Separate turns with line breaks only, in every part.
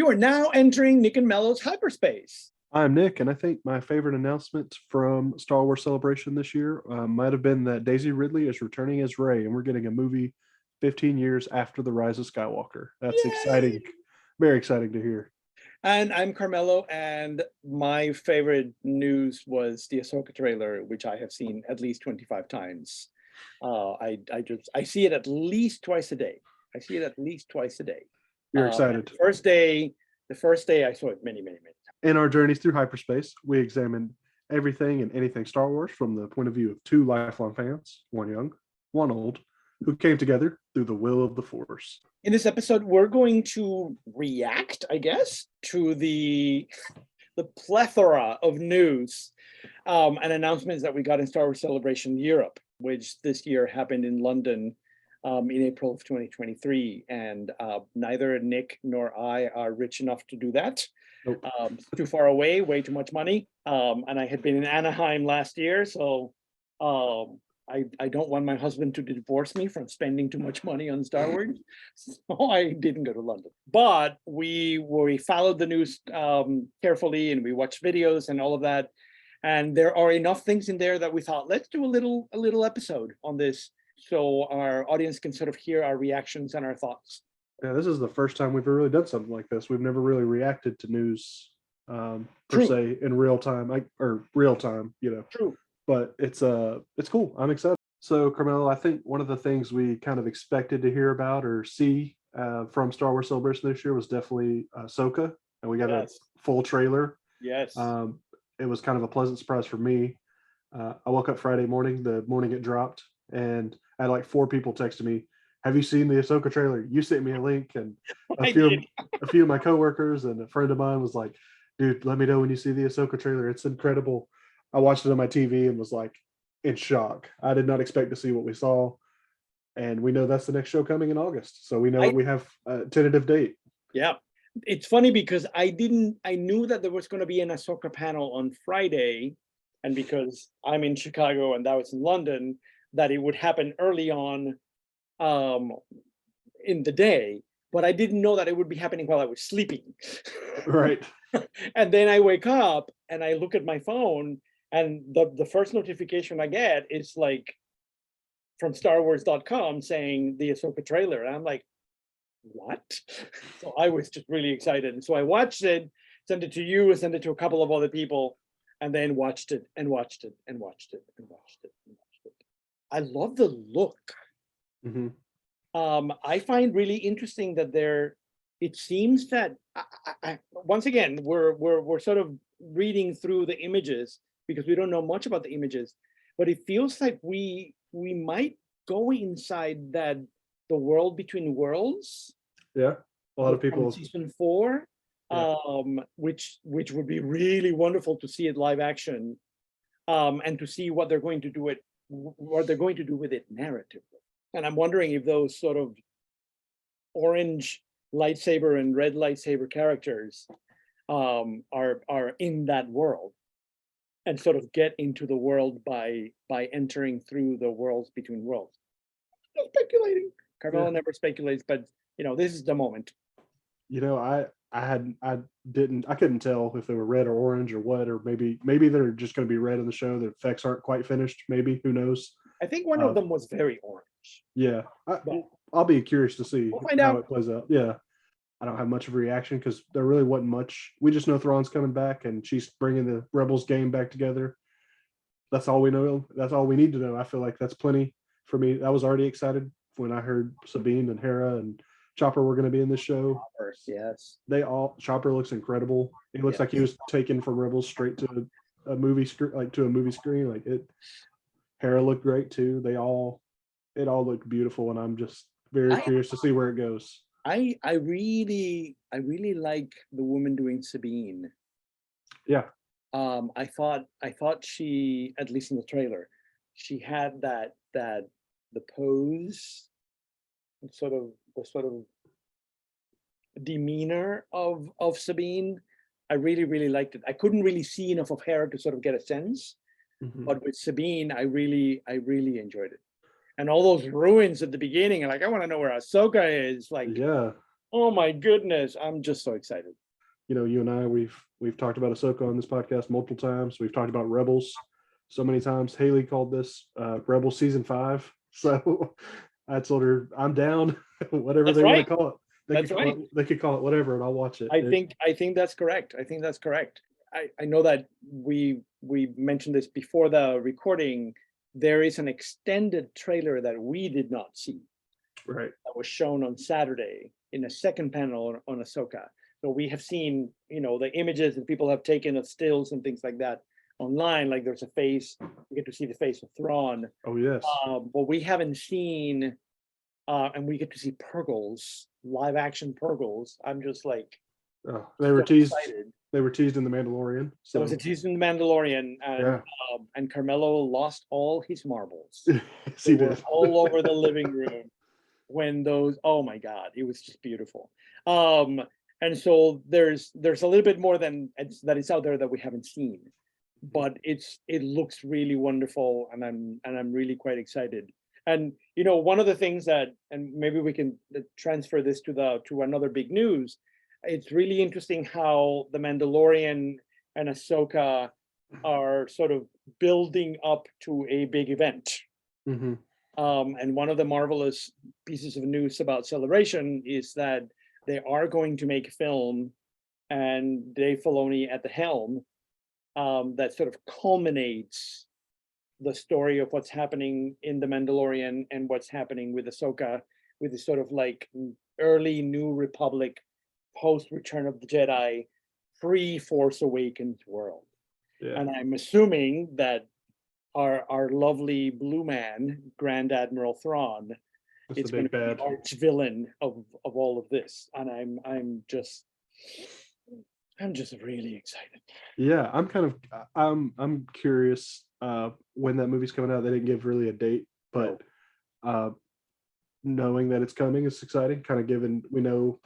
You are now entering Nick and Mello's hyperspace.
I'm Nick, and I think my favorite announcement from Star Wars Celebration this year might have been that Daisy Ridley is returning as Rey, and we're getting a movie 15 years after The Rise of Skywalker. That's
Yay!
exciting. Very exciting to hear.
And I'm Carmelo, and my favorite news was the Ahsoka trailer, which I have seen at least 25 times. I see it at least twice a day.
You're excited.
The first day I saw it many times.
In our journeys through hyperspace, we examined everything and anything Star Wars from the point of view of two lifelong fans, one young, one old, who came together through the will of the Force.
In this episode, we're going to react, I guess, to the plethora of news and announcements that we got in Star Wars Celebration Europe, which this year happened in London in April of 2023. And neither Nick nor I are rich enough to do that.
Nope.
Too far away, way too much money. And I had been in Anaheim last year, so I don't want my husband to divorce me from spending too much money on Star Wars. So I didn't go to London. But we followed the news carefully, and we watched videos and all of that. And there are enough things in there that we thought, let's do a little episode on this so our audience can sort of hear our reactions and our thoughts.
Yeah, this is the first time we've ever really done something like this. We've never really reacted to news per se in real time,
True.
But it's cool. I'm excited. So, Carmelo, I think one of the things we kind of expected to hear about or see from Star Wars Celebration this year was definitely Ahsoka, and we got a full trailer.
Yes.
It was kind of a pleasant surprise for me. I woke up Friday morning, the morning it dropped, and I had like 4 people texting me, "Have you seen the Ahsoka trailer? You sent me a link." And a few of my coworkers and a friend of mine was like, "Dude, let me know when you see the Ahsoka trailer. It's incredible." I watched it on my TV and was like in shock. I did not expect to see what we saw. And we know that's the next show coming in August. So we know we have a tentative date.
Yeah. It's funny because I knew that there was going to be an Ahsoka panel on Friday. And because I'm in Chicago and that was in London, that it would happen early on in the day. But I didn't know that it would be happening while I was sleeping.
Right.
And then I wake up and I look at my phone, and the first notification I get is like from StarWars.com saying the Ahsoka trailer. And I'm like, what? So I was just really excited. And so I watched it, sent it to you, sent it to a couple of other people, and then watched it and watched it and watched it and watched it and watched it. I love the look.
Mm-hmm.
I find really interesting that it seems that once again, we're sort of reading through the images because we don't know much about the images, but it feels like we might go inside the world between worlds.
Yeah, a lot of people.
Season 4, which would be really wonderful to see it live action, and to see what they're going to do with it narratively. And I'm wondering if those sort of orange lightsaber and red lightsaber characters are in that world and sort of get into the world by entering through the worlds between worlds. No speculating. Carmelo never speculates, but this is the moment.
I couldn't tell if they were red or orange or what, or maybe they're just going to be red in the show. The effects aren't quite finished. Maybe, who knows?
I think one of them was very orange.
Yeah, I'll be curious to see
how
it plays out. Yeah, I don't have much of a reaction because there really wasn't much. We just know Thrawn's coming back and she's bringing the Rebels game back together. That's all we know. That's all we need to know. I feel like that's plenty for me. I was already excited when I heard Sabine and Hera and Chopper were going to be in this show.
Yes,
Chopper looks incredible. He looks like he was taken from Rebels straight to a movie screen, like it. Hera looked great too. It all looked beautiful, and I'm just very curious to see where it goes.
I really like the woman doing Sabine.
Yeah.
I thought she, at least in the trailer, she had the pose, the sort of demeanor of Sabine. I really liked it. I couldn't really see enough of Hera to sort of get a sense. Mm-hmm. But with Sabine, I really enjoyed it. And all those ruins at the beginning, like, I want to know where Ahsoka is. Like,
yeah,
Oh my goodness, I'm just so excited.
You know, you and I, we've talked about Ahsoka on this podcast multiple times. We've talked about Rebels so many times. Haley called this Rebels season 5. So I told her I'm down, whatever
That's
they want to
right.
call it.
That's right.
They could call it whatever, and I'll watch it.
I think that's correct. I think that's correct. I know that we mentioned this before the recording. There is an extended trailer that we did not see
Right.
that was shown on Saturday in a second panel on Ahsoka. So we have seen, the images that people have taken of stills and things like that online. Like there's a face, you get to see the face of Thrawn,
Oh yes.
but we haven't seen, and we get to see Purgles, live action Purgles. I'm just like
Oh, they were
so
teased.
excited.
They were teased in the Mandalorian.
There
So
was a tease in the Mandalorian,
yeah,
and Carmelo lost all his marbles.
yes,
They
he
were
did.
all over the living room when those. Oh my God, it was just beautiful. Um, and so there's a little bit more that is out there that we haven't seen, but it looks really wonderful, and I'm really quite excited. And one of the things that, and maybe we can transfer this to another big news. It's really interesting how the Mandalorian and Ahsoka are sort of building up to a big event.
Hmm.
And one of the marvelous pieces of news about Celebration is that they are going to make a film, and Dave Filoni at the helm, that sort of culminates the story of what's happening in The Mandalorian and what's happening with Ahsoka, with this sort of like early New Republic, post Return of the Jedi, pre-Force Awakens world.
Yeah,
And I'm assuming that our lovely blue man, Grand Admiral Thrawn,
that's the
is going
big
to be
bad.
the arch villain of all of this. And I'm just really excited.
Yeah, I'm curious when that movie's coming out. They didn't give really a date,
No.
but uh knowing that it's coming is exciting, kind of given we know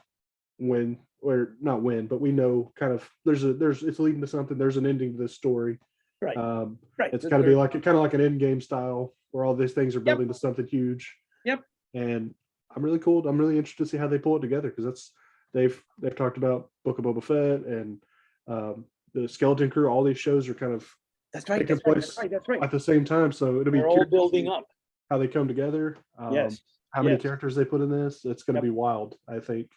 when, or not when, but we know kind of there's it's leading to something. There's an ending to this story.
Right.
Um
Right.
it's got to be like kind of like an end game style where all these things are
Yep.
building to something huge.
Yep.
And I'm really interested to see how they pull it together, because that's they've talked about Book of Boba Fett and the Skeleton Crew. All these shows are kind of
That's right.
taking
That's right. That's
place
right. That's right.
at the same time, so it'll be
They're all
curious to
building
see
up.
how they come together.
Yes.
How many
Yes.
characters they put in this. It's going to
Yep.
be wild, I think.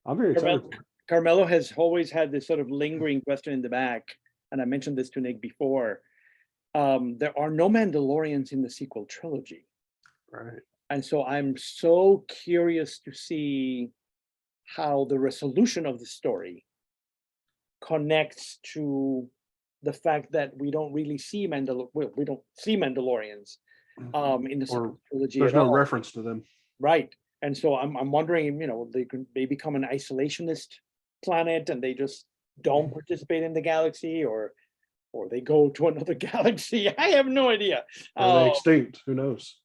I'm very excited.
Carmelo has always had this sort of lingering question in the back, and I mentioned this to Nick before. There are no Mandalorians in the sequel trilogy.
Right.
And so I'm so curious to see how the resolution of the story connects to the fact that we don't really see we don't see Mandalorians in the
Or
sequel trilogy
there's
at
no
all.
reference to them.
Right. And so I'm wondering, they become an isolationist planet and they just don't participate in the galaxy, or they go to another galaxy. I have no idea.
Or are they extinct? Who knows?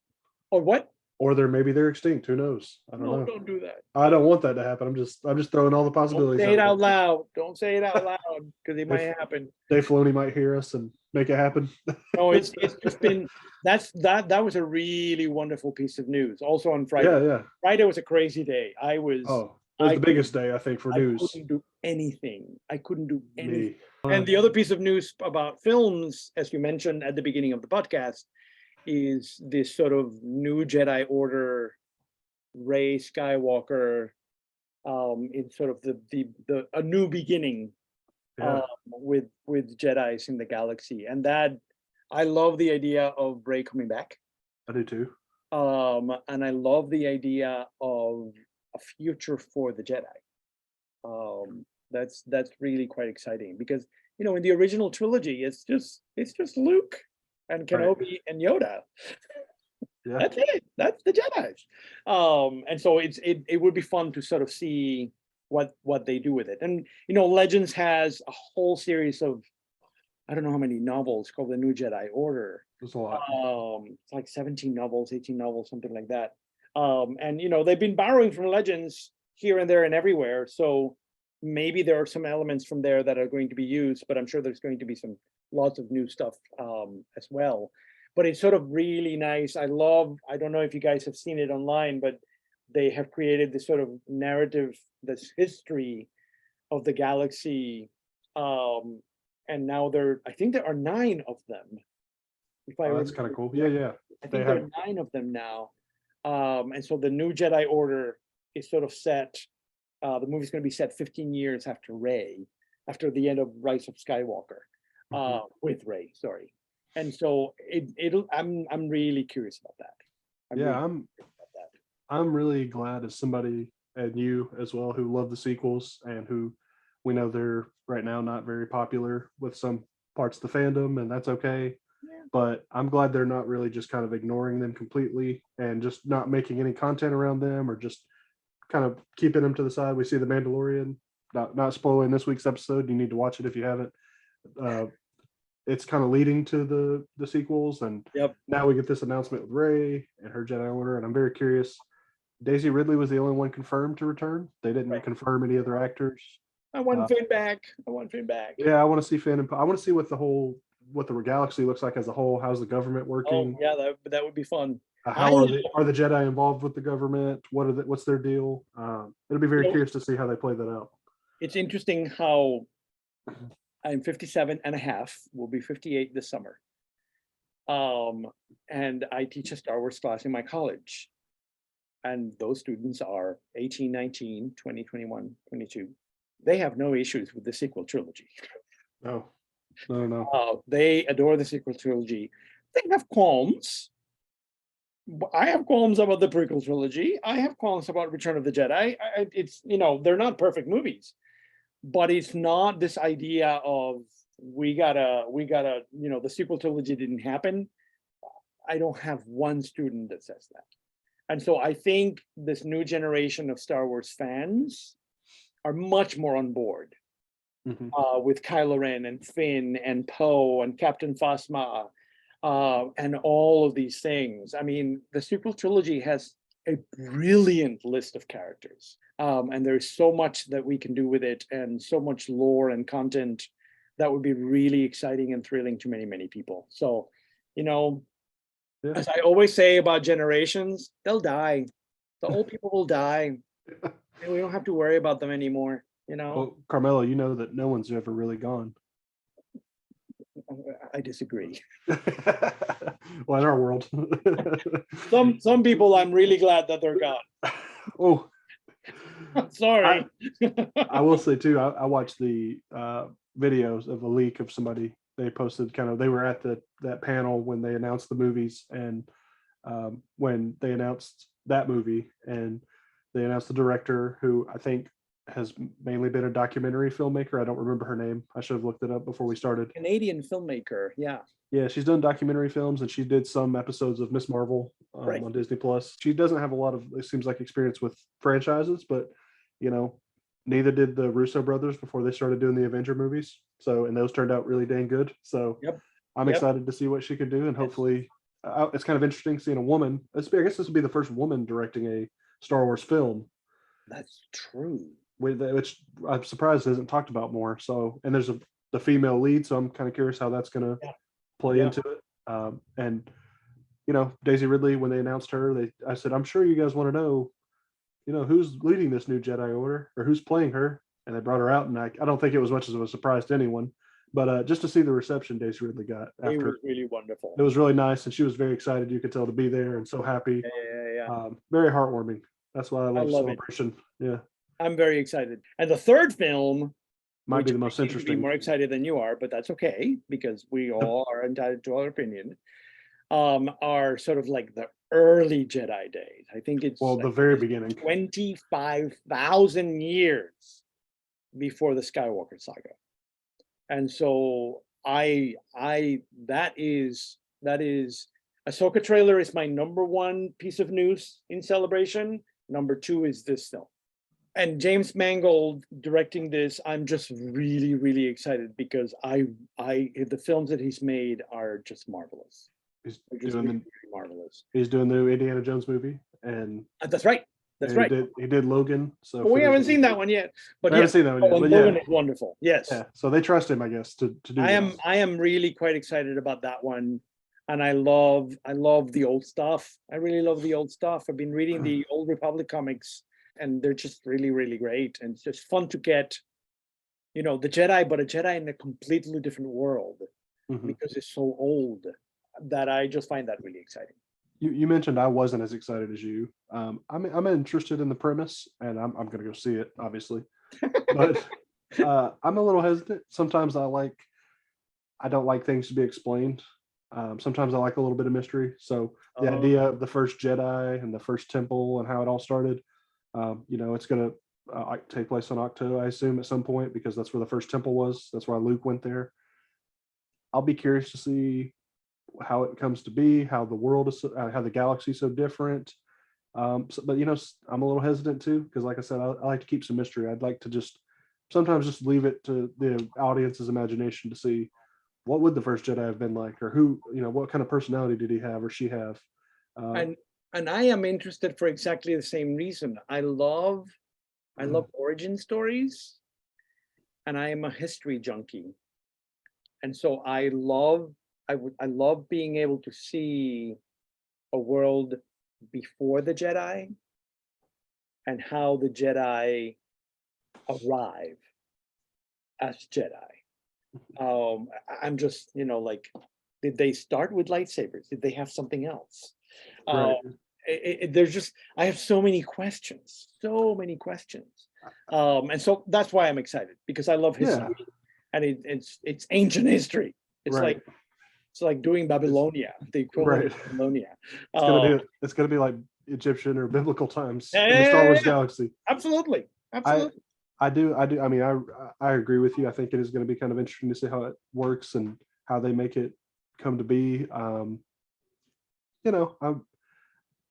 Or what?
Or they're extinct. Who knows? I don't
No,
know.
don't do that.
I don't want that to happen. I'm just throwing all the
Don't
possibilities
say it
out
out loud. Don't say it out loud, because it
there.
might happen.
Dave Filoni might hear us and make it happen.
No, it's just been that was a really wonderful piece of news. Also on Friday.
Yeah, yeah.
Friday was a crazy day.
Oh, it was the biggest day, I think, for
I
news.
couldn't do anything. I couldn't do anything.
Me.
And the other piece of news about films, as you mentioned at the beginning of the podcast, is this sort of new Jedi Order, Rey Skywalker, in sort of the a new beginning,
Yeah,
with Jedi's in the galaxy, and that I love the idea of Rey coming back,
I do too.
and I love the idea of a future for the Jedi. That's really quite exciting, because in the original trilogy it's just Luke and
Right.
Kenobi and Yoda.
Yeah.
That's it. That's the Jedi. And so it would be fun to sort of see what they do with it. And Legends has a whole series of, I don't know how many novels, called the New Jedi Order.
There's a lot.
It's like 17 novels, 18 novels, something like that. And they've been borrowing from Legends here and there and everywhere. So maybe there are some elements from there that are going to be used, but I'm sure there's going to be lots of new stuff as well. But it's sort of really nice. I don't know if you guys have seen it online, but they have created this sort of narrative, this history of the galaxy. And now I think there are 9 of them. If I
Oh, that's
remember
kind of cool.
correctly.
Yeah.
I
They
think there
have,
are 9 of them now. And so the new Jedi Order is sort of set. The movie's going to be set 15 years after Rey, after the end of Rise of Skywalker,
Mhm.
with Rey. Sorry, and so it'll. I'm really curious about that. I'm
yeah,
really
I'm
curious about that.
I'm really glad as somebody and you as well who love the sequels and who we know they're right now not very popular with some parts of the fandom, and that's okay.
Yeah.
But I'm glad they're not really just kind of ignoring them completely and just not making any content around them or just kind of keeping them to the side. We see the Mandalorian, not spoiling this week's episode. You need to watch it if you haven't. Uh, it's kind of leading to the sequels, and
Yep.
now we get this announcement with Rey and her Jedi Order, and I'm very curious. Daisy Ridley was the only one confirmed to return. They didn't
Right.
confirm any other actors.
I want
Uh,
Finn back. I want Finn back.
yeah, I want to see Finn. And I want to see what the galaxy looks like as a whole. How's the government
Oh
working?
yeah, that would be fun. I
How are the Jedi involved with the government? What's their deal? It'll be
you
very
know,
curious to see how they play that out.
it's interesting how I'm 57 and a half. Will be 58 this summer. And I teach a Star Wars class in my college. And those students are 18, 19, 20, 21, 22. They have no issues with the sequel trilogy.
No, no.
They adore the sequel trilogy. They have qualms. I have qualms about the prequel trilogy. I have qualms about Return of the Jedi. It's, they're not perfect movies, but it's not this idea of we gotta, the sequel trilogy didn't happen. I don't have one student that says that. And so I think this new generation of Star Wars fans are much more on board
Mhm.
with Kylo Ren and Finn and Poe and Captain Phasma and all of these things. I mean, the sequel trilogy has a brilliant list of characters. And there's so much that we can do with it and so much lore and content that would be really exciting and thrilling to many, many people. So,
Yeah.
as I always say about generations, they'll die. The old people will die. And we don't have to worry about them anymore.
Well, Carmelo, you know that no one's ever really gone.
I disagree.
Well, in our world.
Some people, I'm really glad that they're gone.
Oh,
Sorry.
I will say too, I watched the videos of a leak of somebody. They posted they were at that panel when they announced the movies, and when they announced that movie, and they announced the director, who I think has mainly been a documentary filmmaker. I don't remember her name. I should have looked it up before we started.
Canadian filmmaker. Yeah.
Yeah, she's done documentary films, and she did some episodes of Miss Marvel
Right.
on Disney Plus. She doesn't have a lot of, it seems like, experience with franchises, but neither did the Russo brothers before they started doing the Avenger movies. So, and those turned out really dang good. So,
Yep.
I'm excited to see what she can do, and hopefully, it's kind of interesting seeing a woman. I guess this will be the first woman directing a Star Wars film.
That's true.
Which I'm surprised isn't talked about more. So, and there's the female lead, so I'm kind of curious how that's going to play into it. And Daisy Ridley, when they announced her, I said, I'm sure you guys want to know, who's leading this new Jedi Order or who's playing her. And they brought her out, and I don't think it was much of a surprise to anyone, but just to see the reception Daisy Ridley got
It
after,
was really wonderful.
it was really nice, and she was very excited. You could tell to be there and so happy.
Yeah.
Very heartwarming. That's why I love Celebration. Yeah.
I'm very excited. And the third film
might be the most interesting.
Be more excited than you are, but that's okay because we all are entitled to our opinion. Are sort of like the early Jedi days. I think it's
the very beginning,
25,000 years before the Skywalker saga. And so that is Ahsoka trailer is my number one piece of news in Celebration. Number two is this film. And James Mangold directing this, I'm just really, really excited because the films that he's made are just marvelous.
He's
doing really marvelous.
He's doing the new Indiana Jones movie, and
that's right. That's right.
He did Logan. So
we haven't seen that one yet, but
I haven't seen that one yet. But
Logan is wonderful. Yes.
Yeah. So they trust him, I guess, to do.
I am really quite excited about that one. and I love the old stuff. I really love the old stuff. I've been reading the Old Republic comics, and they're just really, really great. And it's just fun to get, the Jedi, but a Jedi in a completely different world
Mhm.
because it's so old that I just find that really exciting.
You mentioned I wasn't as excited as you. I'm interested in the premise, and I'm going to go see it, obviously. But I'm a little hesitant. Sometimes I don't like things to be explained. Sometimes I like a little bit of mystery. So the idea of the first Jedi and the first temple and how it all started, it's going to take place on Octo, I assume, at some point, because that's where the first temple was. That's why Luke went there. I'll be curious to see how it comes to be, how the world is, how the galaxy is so different. But I'm a little hesitant too, because like I said, I like to keep some mystery. I'd like to sometimes just leave it to the audience's imagination to see what would the first Jedi have been like, or who, what kind of personality did he have or she have. Uh,
And I am interested for exactly the same reason. I love origin stories, and I am a history junkie. And so I love being able to see a world before the Jedi and how the Jedi arrive as Jedi. I'm just, like, did they start with lightsabers? Did they have something else? Uh,
right,
there's just, I have so many questions, so many questions. And so that's why I'm excited, because I love
yeah,
history, and it's ancient history. It's
right,
like it's like doing
it's
Babylonia, the equivalent
right.
of Babylonia.
It's gonna
Uh,
be it's gonna be like Egyptian or biblical times
yeah,
in the
yeah,
Star
yeah,
Wars
yeah.
galaxy.
Absolutely,
I
absolutely.
I do. I mean, I agree with you. I think it is going to be kind of interesting to see how it works and how they make it come to be. You know,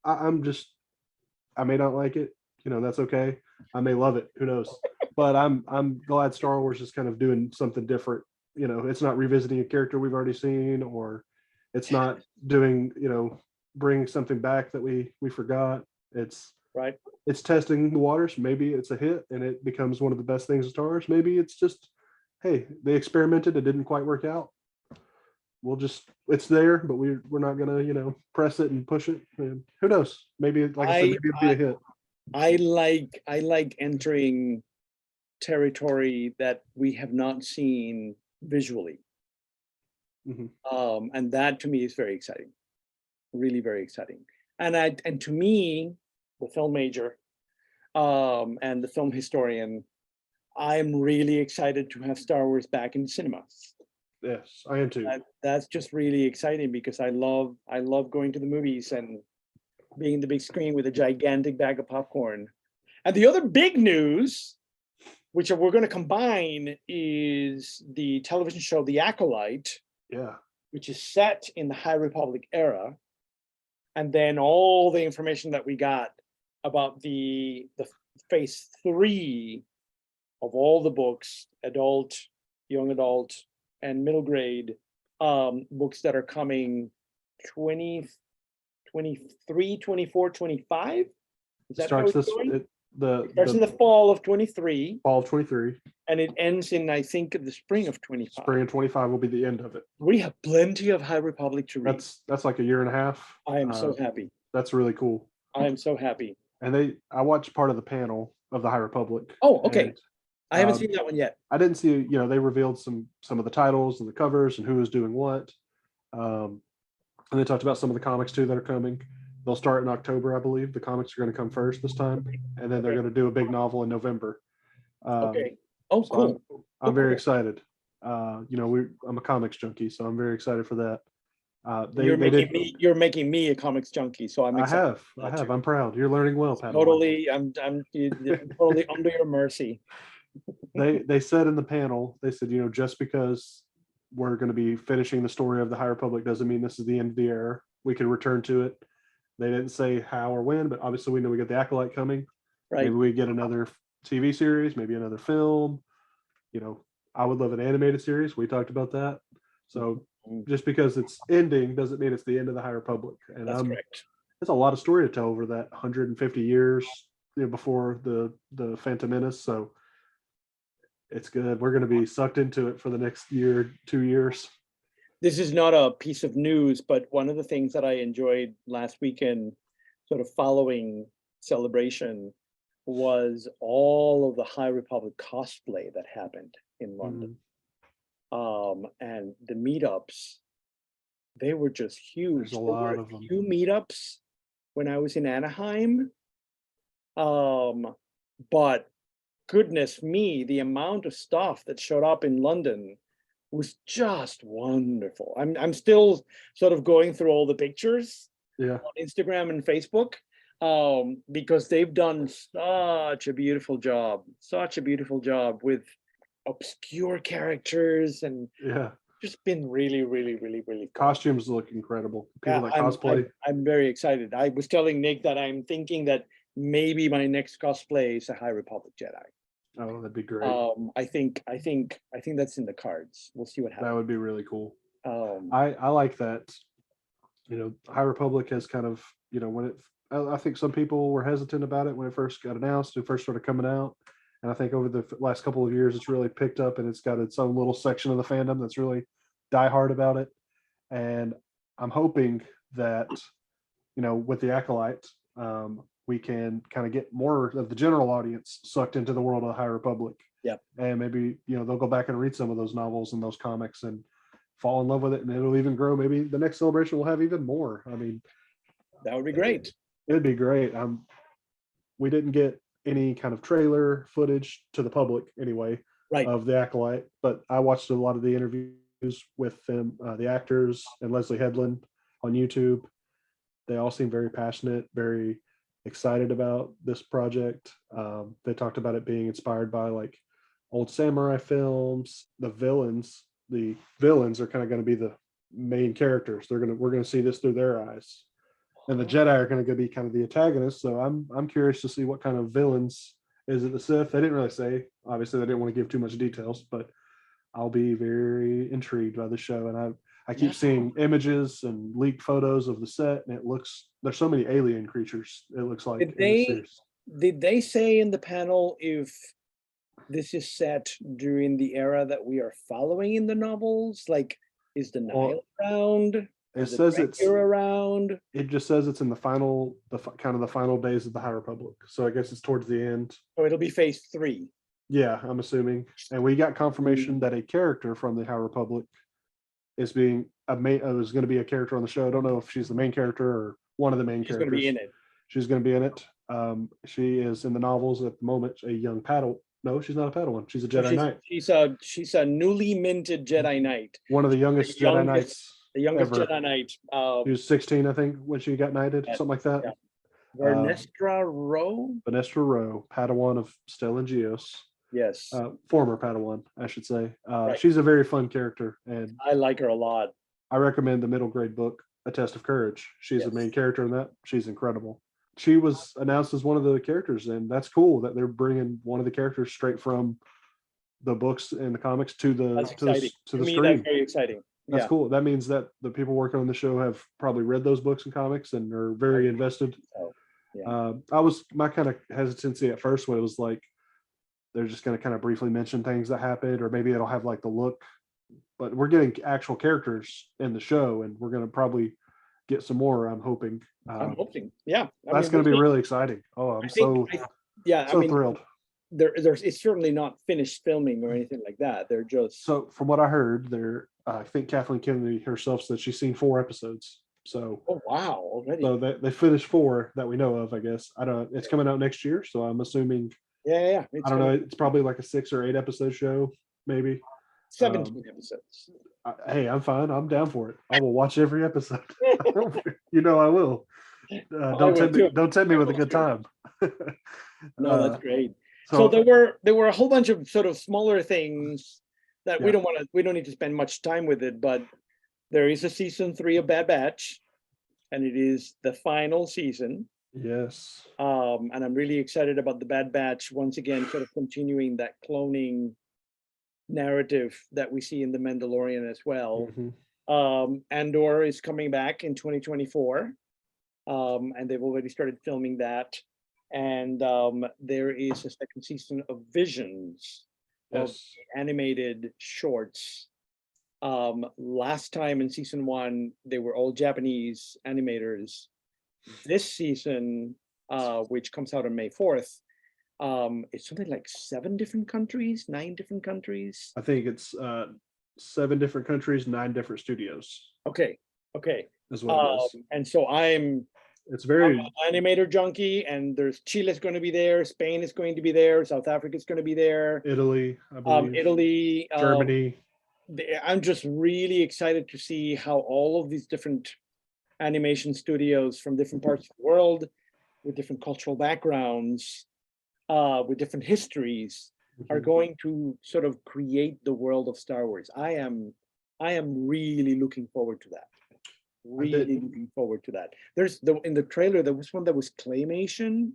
I'm just I may not like it. That's okay. I may love it. Who knows? But I'm glad Star Wars is kind of doing something different. It's not revisiting a character we've already seen, or it's not doing bringing something back that we forgot. It's
Right.
it's testing the waters. Maybe it's a hit and it becomes one of the best things in Star Wars. Maybe it's just, hey, they experimented, it didn't quite work out. It's there, but we're not gonna press it and push it. And who knows? Maybe, like I said,
I
maybe it'll be
I
a hit.
I like entering territory that we have not seen visually.
Mhm.
And that to me is very exciting, really very exciting. And to me, the film major, and the film historian, I'm really excited to have Star Wars back in cinemas.
Yes, I am too.
That's just really exciting, because I love going to the movies and being in the big screen with a gigantic bag of popcorn. And the other big news, which we're going to combine, is the television show The Acolyte,
Yeah.
which is set in the High Republic era, and then all the information that we got about the phase 3 of all the books, adult, young adult, and middle grade, books that are coming 20, 23, 24, 25. Is
It
that how
starts
it's
this
going?
it, the
It starts in the fall of 23,
fall of 23.
and it ends in, I think, the spring of 25.
Spring of 25 will be the end of it.
We have plenty of High Republic to read.
That's like a year and a half.
I am so happy.
That's really cool.
I am so happy.
And I watched part of the panel of the High Republic,
Oh, okay.
and
I haven't
um,
seen that one yet.
I didn't see, they revealed some of the titles and the covers and who was doing what. Um, and they talked about some of the comics too that are coming. They'll start in October, I believe. The comics are going to come first this time, and then they're
Okay.
going to do a big novel in November.
Okay. Oh,
So I'm
cool.
I'm
Cool,
very
cool.
excited. I'm a comics junkie, so I'm very excited for that.
You're
They
making
did.
me you're making me a comics junkie, so I'm excited for
I
that
have.
too.
I'm proud. You're learning well, Padawan.
Totally, I'm totally under your mercy.
They said in the panel, they said, just because we're going to be finishing the story of the High Republic doesn't mean this is the end of the era. We can return to it. They didn't say how or when, but obviously we know we get the Acolyte coming. Maybe
Right.
we get another TV series, maybe another film. You know, I would love an animated series. We talked about that. So
Mhm.
just because it's ending doesn't mean it's the end of the High Republic. And
That's correct.
there's a lot of story to tell over that 150 years before the Phantom Menace. So it's good. We're going to be sucked into it for the next year, 2 years.
this is not a piece of news, but one of the things that I enjoyed last weekend, sort of following Celebration, was all of the High Republic cosplay that happened in London.
Mhm.
And the meetups, they were just
There's
huge.
a
There were
lot
a
of them.
few meetups when I was in Anaheim. But goodness me, the amount of stuff that showed up in London was just wonderful. I'm still sort of going through all the pictures
Yeah.
on Instagram and Facebook, because they've done such a beautiful job with obscure characters, and
Yeah.
just been really, really, really, really fun.
Costumes look incredible.
Yeah,
People that
I'm
cosplay.
I'm very excited. I was telling Nick that I'm thinking that maybe my next cosplay is a High Republic Jedi.
Oh, that'd be great.
I think that's in the cards. We'll see what
That
happens.
would be really cool.
Um,
I like that. High Republic has kind of, when it, I think some people were hesitant about it when it first got announced, it first started coming out. And I think over the last couple of years, it's really picked up and it's got its own little section of the fandom that's really diehard about it. And I'm hoping that, with the Acolyte, we can kind of get more of the general audience sucked into the world of the High Republic.
Yep.
And maybe, they'll go back and read some of those novels and those comics and fall in love with it, and it'll even grow. Maybe the next Celebration will have even more. I mean,
that would be great.
it'd be great. We didn't get any kind of trailer footage to the public anyway
Right.
of the Acolyte, but I watched a lot of the interviews with them, the actors and Leslie Headland on YouTube. They all seem very passionate, very excited about this project. They talked about it being inspired by like old samurai films. The villains are kind of going to be the main characters. We're going to see this through their eyes, and the Jedi are going to be kind of the antagonists. So I'm curious to see what kind of villains. Is it the Sith? They didn't really say. Obviously, they didn't want to give too much details, but I'll be very intrigued by the show. And I keep seeing images and leaked photos of the set, and there's so many alien creatures. It looks like
Did
in this
they
series.
did they say in the panel if this is set during the era that we are following in the novels? Like, is the
Well,
Nile around?
it
Is the
says
Dracula around?
it just says it's in kind of the final days of the High Republic. So I guess it's towards the end.
So it'll be phase 3.
Yeah, I'm assuming. And we got confirmation that a character from the High Republic is being is going to be a character on the show. I don't know if she's the main character or one of the main
She's going to
characters.
be in it.
She's going to be in it. She is in the novels at the moment a young Padawan. No, she's not a Padawan. She's a Jedi Knight.
She's a newly minted Jedi Knight.
One of the youngest Jedi Knights.
The youngest
ever.
Jedi Knight.
She was 16, I think, when she got knighted, something like that.
Yeah. Vernestra Rowe?
Vernestra Rowe, Padawan of Stellan Gios.
Yes.
Former Padawan, I should say.
Right.
She's a very fun character, and
I like her a lot.
I recommend the middle grade book, A Test of Courage. She's the main character in that. She's incredible. She was announced as one of the characters, and that's cool that they're bringing one of the characters straight from the books and the comics to the screen.
That's very exciting.
That's cool. That means that the people working on the show have probably read those books and comics and are very invested. My kind of hesitancy at first when it was like they're just going to kind of briefly mention things that happened, or maybe it'll have like the look, but we're getting actual characters in the show, and we're going to probably get some more. I'm hoping.
Yeah.
That's going to be really exciting. Oh, I'm so thrilled.
It's certainly not finished filming or anything like that. They're just
from what I heard, I think Kathleen Kennedy herself said she's seen 4 episodes. So
wow, already.
So they finished 4 that we know of, I guess. I don't. It's coming out next year, so I'm assuming.
Yeah.
I don't know. It's probably like a 6 or 8 episode show, maybe.
17 episodes.
Hey, I'm fine. I'm down for it. I will watch every episode. I will. Don't tempt me with a good time.
No, that's great. So there were a whole bunch of sort of smaller things that we don't need to spend much time with it, but there is a season 3 of Bad Batch, and it is the final season.
Yes.
And I'm really excited about the Bad Batch once again, sort of continuing that cloning narrative that we see in The Mandalorian as well.
Mm-hmm.
Andor is coming back in 2024, and they've already started filming that. And there is a second season of Visions, of animated shorts Last time in season 1, they were all Japanese animators. This season, which comes out on May 4th, it's something like 7 different countries, 9 different countries.
I think it's 7 different countries, 9 different studios
Okay, okay.
is what it is.
And so
It's
I'm
very
an animator junkie, and there's Chile's going to be there, Spain is going to be there, South Africa's going to be there,
Italy, I believe,
Italy,
Germany.
I'm just really excited to see how all of these different animation studios from different parts of the world, with different cultural backgrounds, with different histories, are going to sort of create the world of Star Wars. I am really looking forward to that. Really looking forward to that. There's in the trailer there was one that was claymation.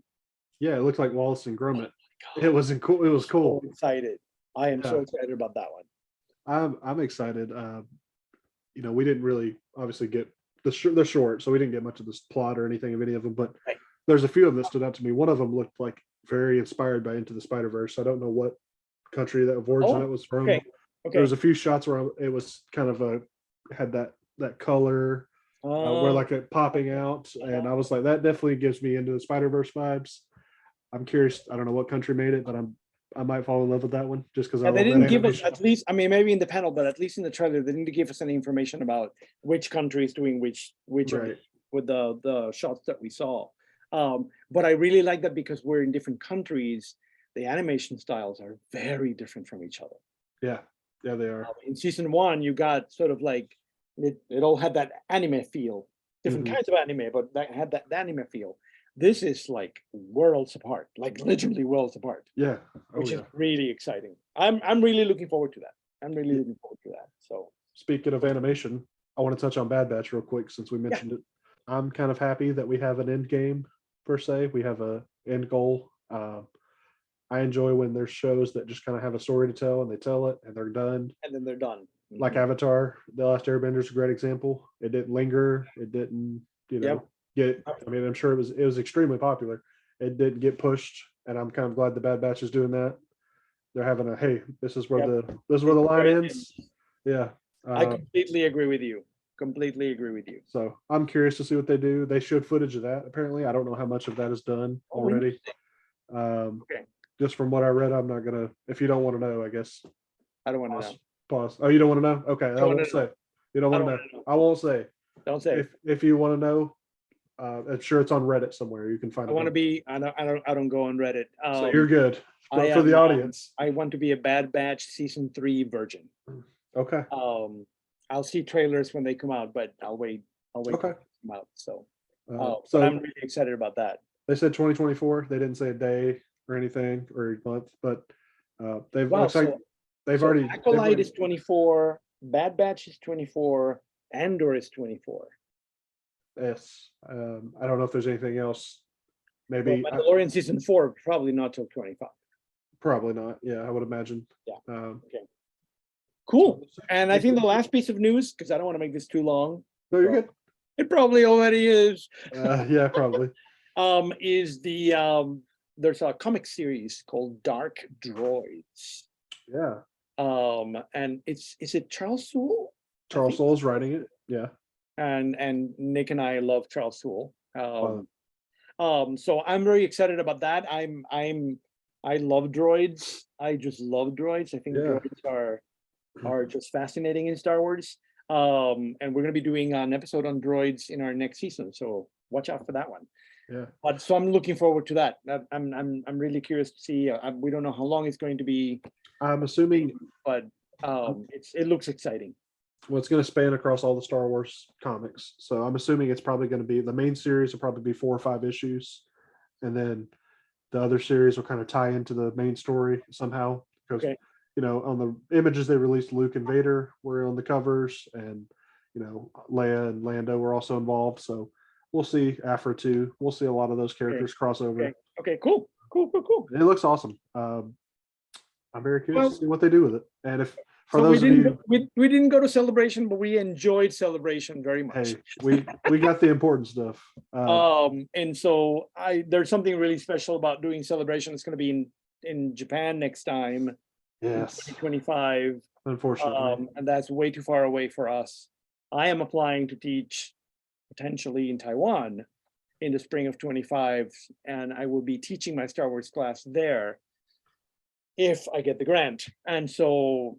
Yeah, it looked like Wallace and Gromit.
God,
It was cool. It was cool.
so excited. I am so
Yeah.
excited about that one.
I'm excited. We didn't really obviously get they're short, so we didn't get much of this plot or anything of any of them. But
Right.
there's a few of them that stood out to me. One of them looked like very inspired by Into the Spider-Verse. I don't know what country that of origin it was from.
Okay.
There was a few shots where it was kind of had that color where like it popping out, and I was like, that definitely gives me Into the Spider-Verse vibes. I'm curious. I don't know what country made it, but I might fall in love with that one just because I
they
love that
didn't give us,
animation.
at least, I mean, maybe in the panel, but at least in the trailer, they didn't give us any information about which country is doing which
Right.
with the shots that we saw. But I really like that because we're in different countries, the animation styles are very different from each other.
Yeah, they are.
In season 1, you got sort of like it all had that anime feel, different kinds of anime, but that had that anime feel. This is like worlds apart, like literally worlds apart.
Yeah.
Which is really exciting. I'm really looking forward to that. I'm really looking forward to that. So
speaking of animation, I want to touch on Bad Batch real quick since we mentioned it. I'm kind of happy that we have an end game per se. We have a end goal. I enjoy when there's shows that just kind of have a story to tell and they tell it and they're done.
and then they're done.
Like Avatar, The Last Airbender is a great example. It didn't linger. It didn't, get. I mean, I'm sure it was extremely popular. It didn't get pushed, and I'm kind of glad the Bad Batch is doing that. They're having this is where the line ends. Yeah,
I completely agree with you. Completely agree with you.
So I'm curious to see what they do. They showed footage of that. Apparently, I don't know how much of that is done already.
Okay.
Just from what I read, I'm not gonna. If you don't want to know, I guess.
I don't want to know.
Pause. Oh, you don't want to know? Okay, I won't say. You don't want to know. I won't say.
Don't say.
If you want to know, I'm sure it's on Reddit somewhere. You can find it.
I want to be. I don't go on Reddit.
So you're good. But for the audience,
I want to be a Bad Batch season 3 virgin.
Okay.
I'll see trailers when they come out, but I'll wait. Okay.
To
come out. So
I'm
really excited about that.
They said 2024. They didn't say a day or anything or a month, but they've already.
Acolyte is 24. Bad Batch is 24. Andor is 24.
Yes. I don't know if there's anything else. Maybe
Mandalorian season 4, probably not till 25.
Probably not. Yeah, I would imagine.
Yeah.
Okay.
Cool. And I think the last piece of news, because I don't want to make this too long.
No, you're good.
It probably already is.
Yeah, probably.
Is there's a comic series called Dark Droids.
Yeah.
And is it Charles Soule?
Charles Soule's writing it. Yeah.
And Nick and I love Charles Soule. So I'm very excited about that. I love droids. I just love droids. I think droids are just fascinating in Star Wars. And we're going to be doing an episode on droids in our next season, so watch out for that one.
Yeah.
But so I'm looking forward to that. I'm really curious to see. We don't know how long it's going to be.
I'm assuming,
but it looks exciting.
Well, it's going to span across all the Star Wars comics, so I'm assuming it's probably going to be the main series will probably be 4 or 5 issues, and then the other series will kind of tie into the main story somehow because on the images they released, Luke and Vader were on the covers, and Leia and Lando were also involved. So we'll see Afra too. We'll see a lot of those characters cross over.
Okay, cool.
It looks awesome. I'm very curious to see what they do with it. And if for
so
those
we didn't go to Celebration, but we enjoyed Celebration very much.
Hey, we got the important stuff.
And so there's something really special about doing Celebration. It's going to be in Japan next time. in
Yes,
2025.
unfortunately.
And that's way too far away for us. I am applying to teach potentially in Taiwan in the spring of 25, and I will be teaching my Star Wars class there if I get the grant. And so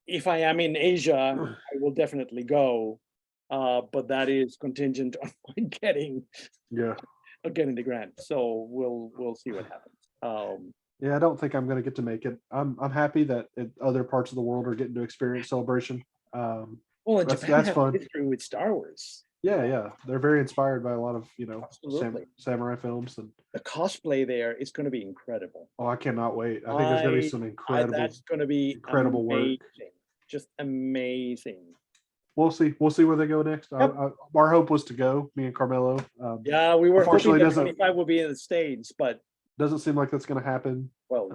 if I am in Asia, I will definitely go. But that is contingent on my
Yeah.
getting the grant. So we'll see what happens.
Yeah, I don't think I'm going to get to make it. I'm happy that other parts of the world are getting to experience Celebration.
Well, and Japan
That's
has a
fun.
history with Star Wars.
Yeah, yeah, they're very inspired by a lot of
Absolutely.
samurai films, and
The cosplay there is going to be incredible.
oh, I cannot wait. I think there's going to be some
That's going to be
incredible work.
amazing, just amazing.
We'll see. We'll see where they go next.
Yep.
Our hope was to go, me and Carmelo.
Yeah, we were hoping
Unfortunately,
that 25 will be in the States, but
doesn't seem like that's going to happen.
well,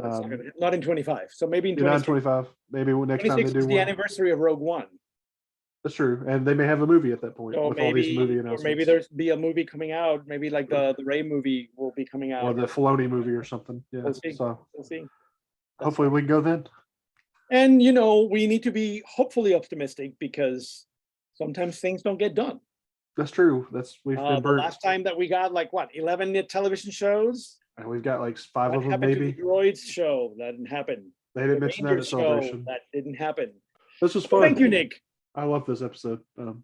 not in 25. So maybe in
Not
26.
25. Maybe next time they
26
do
is the
one.
anniversary of Rogue One.
That's true, and they may have a movie at that point
So
with all these movie
maybe, or
announcements,
maybe there's be a movie coming out. Maybe like the Ray movie will be coming out,
or the Filoni movie or something. Yeah,
we'll see.
so
We'll see.
hopefully we can go then.
And we need to be hopefully optimistic because sometimes things don't get done.
That's true. We've been
The
burnt.
last time that we got like what 11 television shows.
And we've got like 5
What
of them,
happened to
maybe.
the Droids show? That didn't happen.
They didn't
The
mention that at
Rangers show,
Celebration.
that didn't happen.
This was
So
fun.
thank you, Nick.
I love this episode. We don't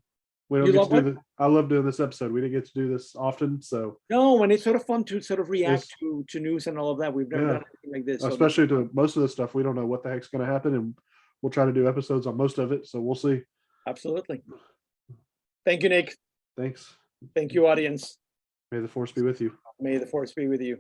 You
get
love
to do I love doing this episode. We didn't get to do this often, so
No, and it's sort of fun to sort of react to news and all of that. We've never done anything like this. So
especially to most of the stuff, we don't know what the heck's going to happen, and we'll try to do episodes on most of it. So we'll see.
absolutely. Thank you, Nick.
Thanks.
Thank you, audience.
May the force be with you.
May the force be with you.